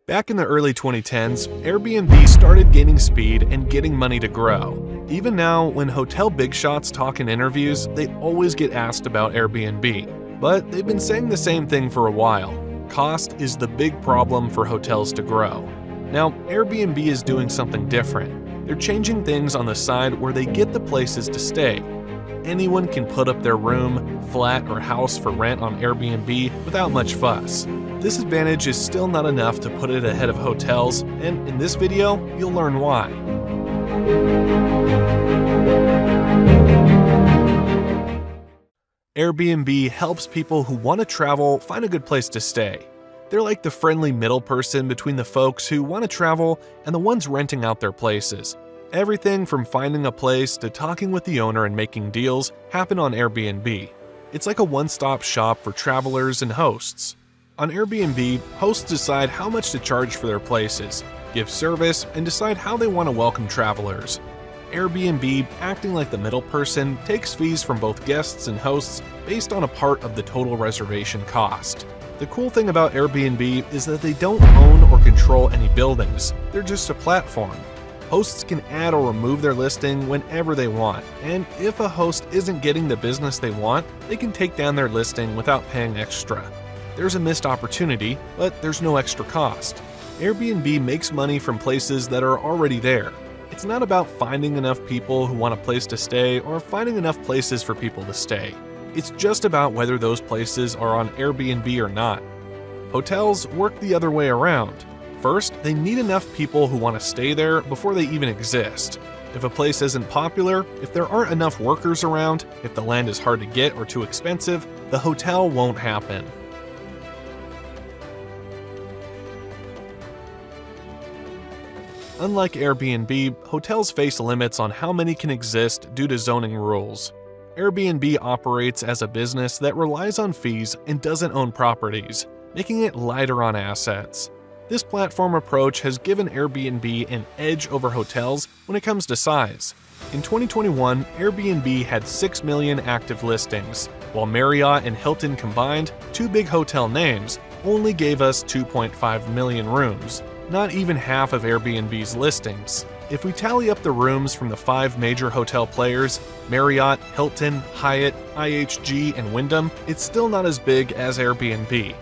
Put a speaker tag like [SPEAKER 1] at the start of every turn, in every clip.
[SPEAKER 1] Back in the early 2010s, Airbnb started gaining speed and getting money to grow. Even now, when hotel big shots talk in interviews, they always get asked about Airbnb. But they've been saying the same thing for a while. Cost is the big problem for hotels to grow. Now, Airbnb is doing something different. They're changing things on the side where they get the places to stay. Anyone can put up their room, flat, or house for rent on Airbnb without much fuss. This advantage is still not enough to put it ahead of hotels, and in this video, you'll learn why. Airbnb helps people who want to travel find a good place to stay. They're like the friendly middle person between the folks who want to travel and the ones renting out their places. Everything from finding a place to talking with the owner and making deals happen on Airbnb. It's like a one-stop shop for travelers and hosts. On Airbnb, hosts decide how much to charge for their places, give service, and decide how they want to welcome travelers. Airbnb, acting like the middle person, takes fees from both guests and hosts based on a part of the total reservation cost. The cool thing about Airbnb is that they don't own or control any buildings. They're just a platform. Hosts can add or remove their listing whenever they want, and if a host isn't getting the business they want, they can take down their listing without paying extra. There's a missed opportunity, but there's no extra cost. Airbnb makes money from places that are already there. It's not about finding enough people who want a place to stay or finding enough places for people to stay. It's just about whether those places are on Airbnb or not. Hotels work the other way around. First, they need enough people who want to stay there before they even exist. If a place isn't popular, if there aren't enough workers around, if the land is hard to get or too expensive, the hotel won't happen. Unlike Airbnb, hotels face limits on how many can exist due to zoning rules. Airbnb operates as a business that relies on fees and doesn't own properties, making it lighter on assets. This platform approach has given Airbnb an edge over hotels when it comes to size. In 2021, Airbnb had 6 million active listings, while Marriott and Hilton combined, two big hotel names, only gave us 2.5 million rooms, not even half of Airbnb's listings. If we tally up the rooms from the 5 major hotel players, Marriott, Hilton, Hyatt, IHG, and Wyndham, it's still not as big as Airbnb.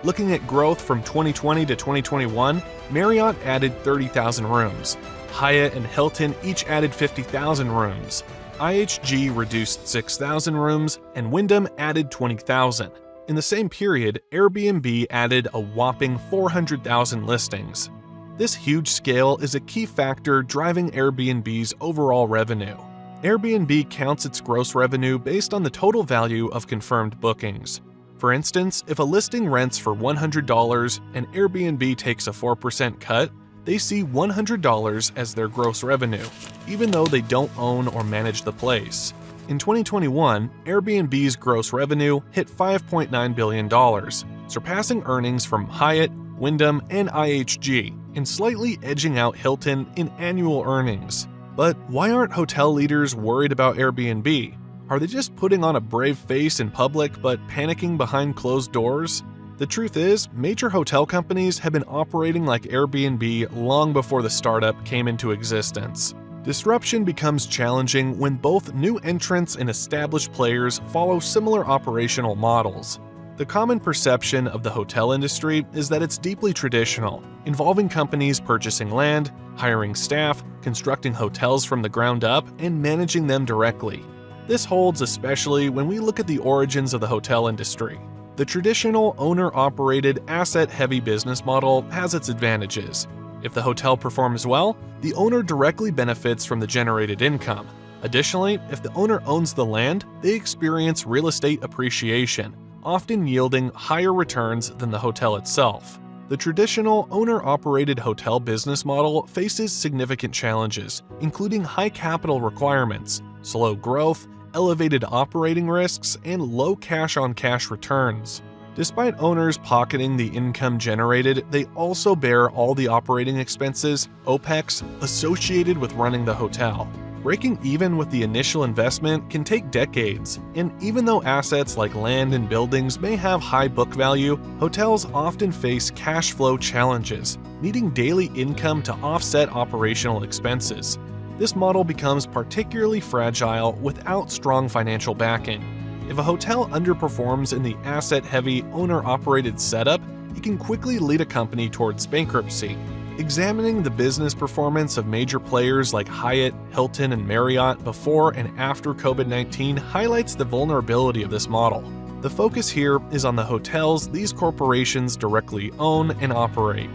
[SPEAKER 1] Looking at growth from 2020 to 2021, Marriott added 30,000 rooms. Hyatt and Hilton each added 50,000 rooms. IHG reduced 6,000 rooms, and Wyndham added 20,000. In the same period, Airbnb added a whopping 400,000 listings. This huge scale is a key factor driving Airbnb's overall revenue. Airbnb counts its gross revenue based on the total value of confirmed bookings. For instance, if a listing rents for $100 and Airbnb takes a 4% cut, they see $100 as their gross revenue, even though they don't own or manage the place. In 2021, Airbnb's gross revenue hit $5.9 billion, surpassing earnings from Hyatt, Wyndham, and IHG, and slightly edging out Hilton in annual earnings. But why aren't hotel leaders worried about Airbnb? Are they just putting on a brave face in public but panicking behind closed doors? The truth is, major hotel companies have been operating like Airbnb long before the startup came into existence. Disruption becomes challenging when both new entrants and established players follow similar operational models. The common perception of the hotel industry is that it's deeply traditional, involving companies purchasing land, hiring staff, constructing hotels from the ground up, and managing them directly. This holds especially when we look at the origins of the hotel industry. The traditional owner-operated, asset-heavy business model has its advantages. If the hotel performs well, the owner directly benefits from the generated income. Additionally, if the owner owns the land, they experience real estate appreciation, often yielding higher returns than the hotel itself. The traditional owner-operated hotel business model faces significant challenges, including high capital requirements, slow growth, elevated operating risks, and low cash-on-cash returns. Despite owners pocketing the income generated, they also bear all the operating expenses, OPEX, associated with running the hotel. Breaking even with the initial investment can take decades, and even though assets like land and buildings may have high book value, hotels often face cash flow challenges, needing daily income to offset operational expenses. This model becomes particularly fragile without strong financial backing. If a hotel underperforms in the asset-heavy, owner-operated setup, it can quickly lead a company towards bankruptcy. Examining the business performance of major players like Hyatt, Hilton, and Marriott before and after COVID-19 highlights the vulnerability of this model. The focus here is on the hotels these corporations directly own and operate.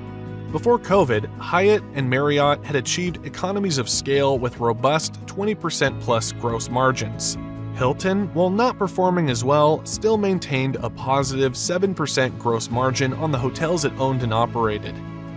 [SPEAKER 1] Before COVID, Hyatt and Marriott had achieved economies of scale with robust 20% plus gross margins. Hilton, while not performing as well, still maintained a positive 7% gross margin on the hotels it owned and operated.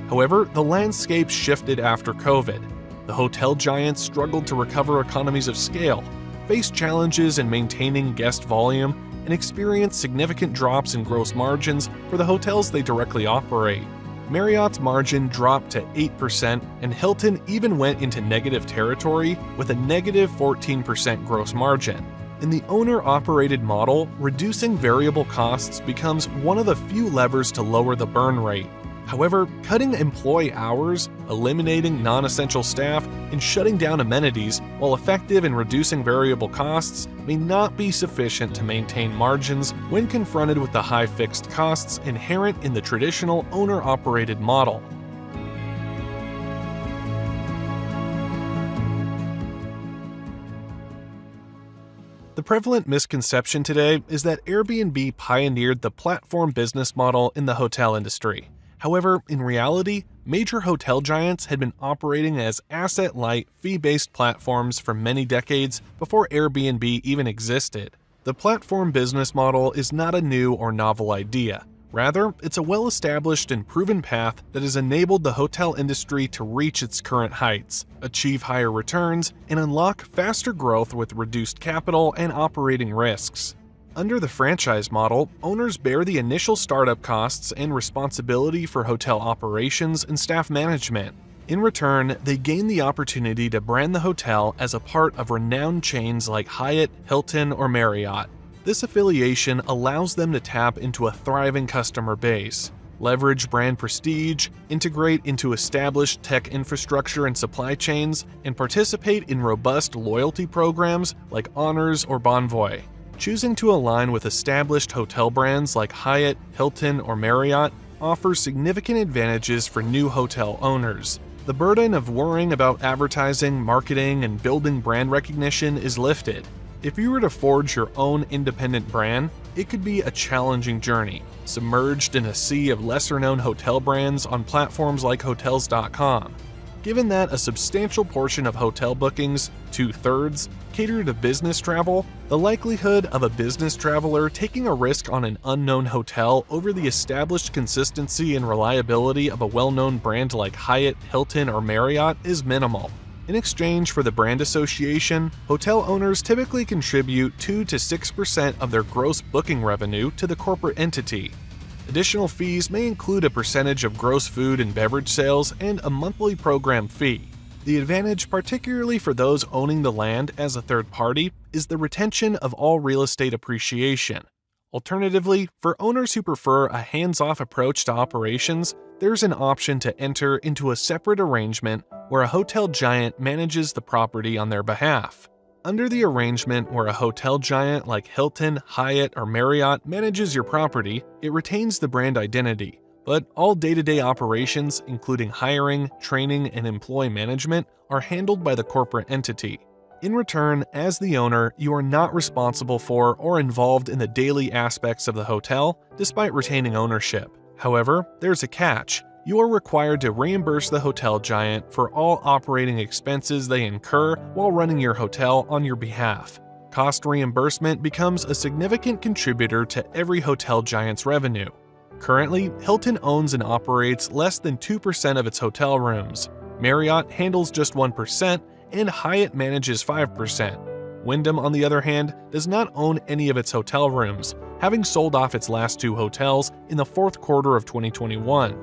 [SPEAKER 1] However, the landscape shifted after COVID. The hotel giants struggled to recover economies of scale, faced challenges in maintaining guest volume, and experienced significant drops in gross margins for the hotels they directly operate. Marriott's margin dropped to 8%, and Hilton even went into negative territory with a negative 14% gross margin. In the owner-operated model, reducing variable costs becomes one of the few levers to lower the burn rate. However, cutting employee hours, eliminating non-essential staff, and shutting down amenities, while effective in reducing variable costs, may not be sufficient to maintain margins when confronted with the high fixed costs inherent in the traditional owner-operated model. The prevalent misconception today is that Airbnb pioneered the platform business model in the hotel industry. However, in reality, major hotel giants had been operating as asset-light, fee-based platforms for many decades before Airbnb even existed. The platform business model is not a new or novel idea. Rather, it's a well-established and proven path that has enabled the hotel industry to reach its current heights, achieve higher returns, and unlock faster growth with reduced capital and operating risks. Under the franchise model, owners bear the initial startup costs and responsibility for hotel operations and staff management. In return, they gain the opportunity to brand the hotel as a part of renowned chains like Hyatt, Hilton, or Marriott. This affiliation allows them to tap into a thriving customer base, leverage brand prestige, integrate into established tech infrastructure and supply chains, and participate in robust loyalty programs like Honors or Bonvoy. Choosing to align with established hotel brands like Hyatt, Hilton, or Marriott offers significant advantages for new hotel owners. The burden of worrying about advertising, marketing, and building brand recognition is lifted. If you were to forge your own independent brand, it could be a challenging journey, submerged in a sea of lesser-known hotel brands on platforms like Hotels.com. Given that a substantial portion of hotel bookings, 2/3, cater to business travel, the likelihood of a business traveler taking a risk on an unknown hotel over the established consistency and reliability of a well-known brand like Hyatt, Hilton, or Marriott is minimal. In exchange for the brand association, hotel owners typically contribute 2 to 6% of their gross booking revenue to the corporate entity. Additional fees may include a percentage of gross food and beverage sales and a monthly program fee. The advantage, particularly for those owning the land as a third party, is the retention of all real estate appreciation. Alternatively, for owners who prefer a hands-off approach to operations, there's an option to enter into a separate arrangement where a hotel giant manages the property on their behalf. Under the arrangement where a hotel giant like Hilton, Hyatt, or Marriott manages your property, it retains the brand identity, but all day-to-day operations, including hiring, training, and employee management, are handled by the corporate entity. In return, as the owner, you are not responsible for or involved in the daily aspects of the hotel, despite retaining ownership. However, there's a catch. You are required to reimburse the hotel giant for all operating expenses they incur while running your hotel on your behalf. Cost reimbursement becomes a significant contributor to every hotel giant's revenue. Currently, Hilton owns and operates less than 2% of its hotel rooms. Marriott handles just 1%, and Hyatt manages 5%. Wyndham, on the other hand, does not own any of its hotel rooms, having sold off its last 2 hotels in the fourth quarter of 2021.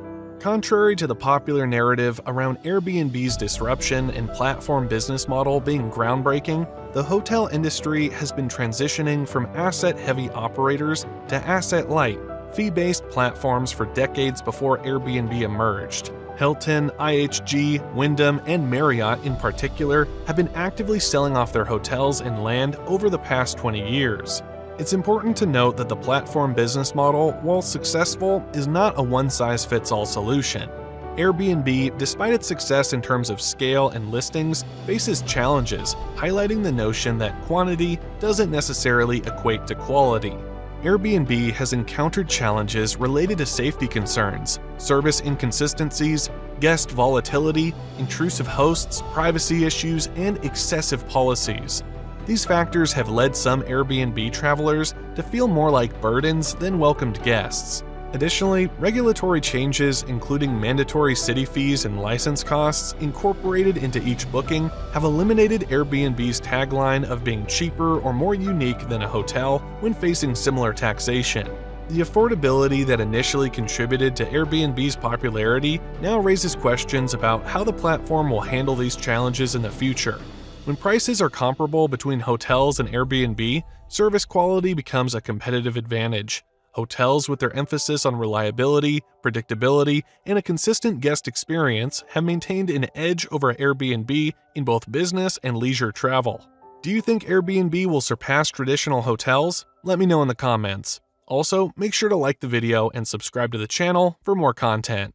[SPEAKER 1] Contrary to the popular narrative around Airbnb's disruption and platform business model being groundbreaking, the hotel industry has been transitioning from asset-heavy operators to asset-light, fee-based platforms for decades before Airbnb emerged. Hilton, IHG, Wyndham, and Marriott in particular have been actively selling off their hotels and land over the past 20 years. It's important to note that the platform business model, while successful, is not a one-size-fits-all solution. Airbnb, despite its success in terms of scale and listings, faces challenges, highlighting the notion that quantity doesn't necessarily equate to quality. Airbnb has encountered challenges related to safety concerns, service inconsistencies, guest volatility, intrusive hosts, privacy issues, and excessive policies. These factors have led some Airbnb travelers to feel more like burdens than welcomed guests. Additionally, regulatory changes, including mandatory city fees and license costs incorporated into each booking, have eliminated Airbnb's tagline of being cheaper or more unique than a hotel when facing similar taxation. The affordability that initially contributed to Airbnb's popularity now raises questions about how the platform will handle these challenges in the future. When prices are comparable between hotels and Airbnb, service quality becomes a competitive advantage. Hotels, with their emphasis on reliability, predictability, and a consistent guest experience, have maintained an edge over Airbnb in both business and leisure travel. Do you think Airbnb will surpass traditional hotels? Let me know in the comments. Also, make sure to like the video and subscribe to the channel for more content.